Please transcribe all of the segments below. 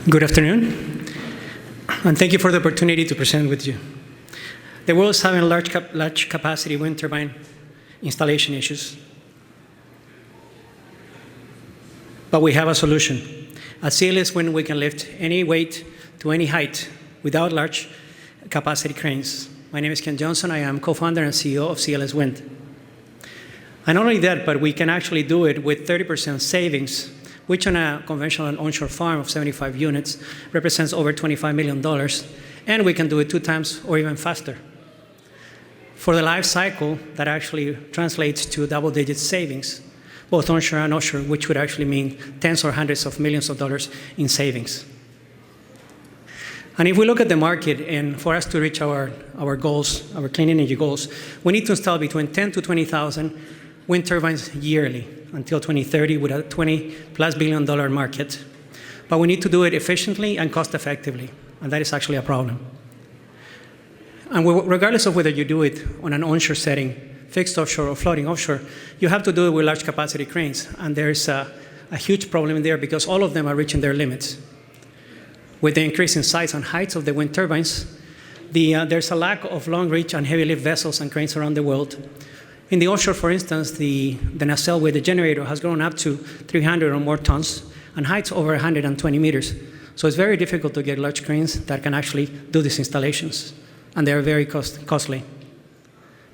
Good afternoon, and thank you for the opportunity to present with you. The world is having large capacity wind turbine installation issues, but we have a solution. At CLS Wind, we can lift any weight to any height without large capacity cranes. My name is Ken Johnson. I am co-founder and CEO of CLS Wind. And not only that, but we can actually do it with 30% savings, which on a conventional onshore farm of 75 units represents over $25 million, and we can do it 2 times or even faster. For the life cycle, that actually translates to double-digit savings, both onshore and offshore, which would actually mean tens or hundreds of millions of dollars in savings. And if we look at the market, and for us to reach our goals, our clean energy goals, we need to install between 10 to 20,000 wind turbines yearly until 2030 with a $20+ billion market. But we need to do it efficiently and cost effectively, and that is actually a problem. And regardless of whether you do it on an onshore setting, fixed offshore or floating offshore, you have to do it with large capacity cranes, and there's a huge problem there because all of them are reaching their limits. With the increase in size and heights of the wind turbines, there's a lack of long reach and heavy lift vessels and cranes around the world. In the offshore, for instance, the nacelle with the generator has grown up to 300 or more tons and heights over 120 meters. So it's very difficult to get large cranes that can actually do these installations, and they are very costly.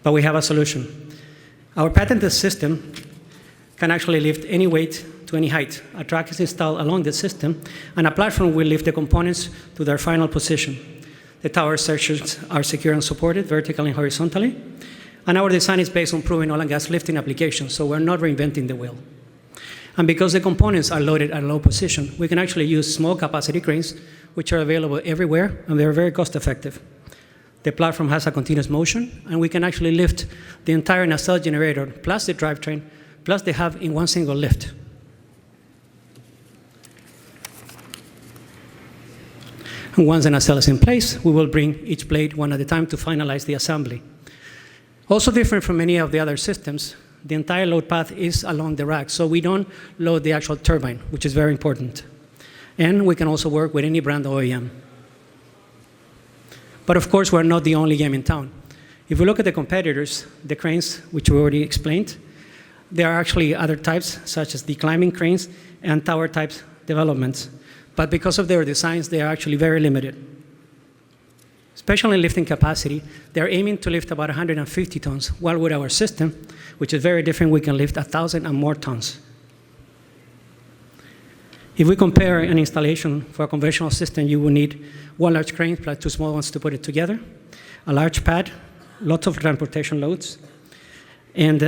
But we have a solution. Our patented system can actually lift any weight to any height. A track is installed along the system, and a platform will lift the components to their final position. The tower sections are secure and supported vertically and horizontally. And our design is based on proven oil and gas lifting applications, so we're not reinventing the wheel. And because the components are loaded at a low position, we can actually use small capacity cranes, which are available everywhere, and they're very cost effective. The platform has a continuous motion, and we can actually lift the entire nacelle generator, plus the drivetrain, plus the hub in one single lift. And once the nacelle is in place, we will bring each blade one at a time to finalize the assembly. Also different from many of the other systems, the entire load path is along the rack, so we don't load the actual turbine, which is very important. And we can also work with any brand OEM. But of course, we're not the only game in town. If we look at the competitors, the cranes, which we already explained, there are actually other types, such as the climbing cranes and tower types developments. But because of their designs, they are actually very limited. Especially in lifting capacity, they're aiming to lift about 150 tons, while with our system, which is very different, we can lift 1,000 and more tons. If we compare an installation for a conventional system, you will need 1 large crane plus 2 small ones to put it together, a large pad, lots of transportation loads, and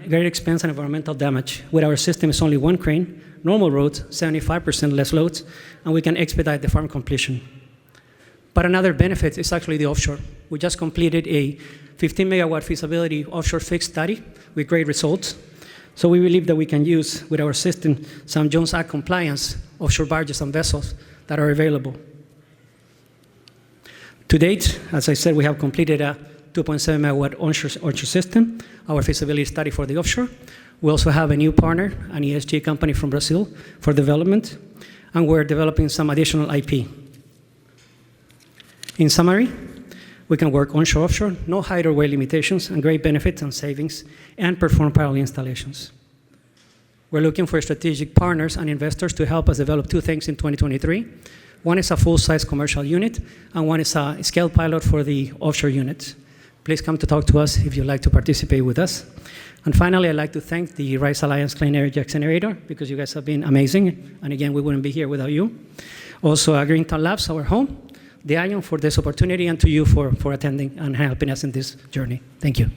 great expense and environmental damage. With our system, it's only 1 crane, normal roads, 75% less loads, and we can expedite the farm completion. But another benefit is actually the offshore. We just completed a 15 megawatt feasibility offshore fixed study with great results. So we believe that we can use with our system some Jones Act compliance offshore barges and vessels that are available. To date, as I said, we have completed a 2.7 megawatt onshore system, our feasibility study for the offshore. We also have a new partner, an ESG company from Brazil for development, and we're developing some additional IP. In summary, we can work onshore, offshore, no height or weight limitations, and great benefits and savings, and perform parallel installations. We're looking for strategic partners and investors to help us develop 2 things in 2023. One is a full-size commercial unit, and one is a scale pilot for the offshore units. Please come to talk to us if you'd like to participate with us. And finally, I'd like to thank the Rise Alliance Clean Energy Accelerator, because you guys have been amazing, and again, we wouldn't be here without you. Also, Greentown Labs, our home, the ION for this opportunity, and to you for attending and helping us in this journey. Thank you.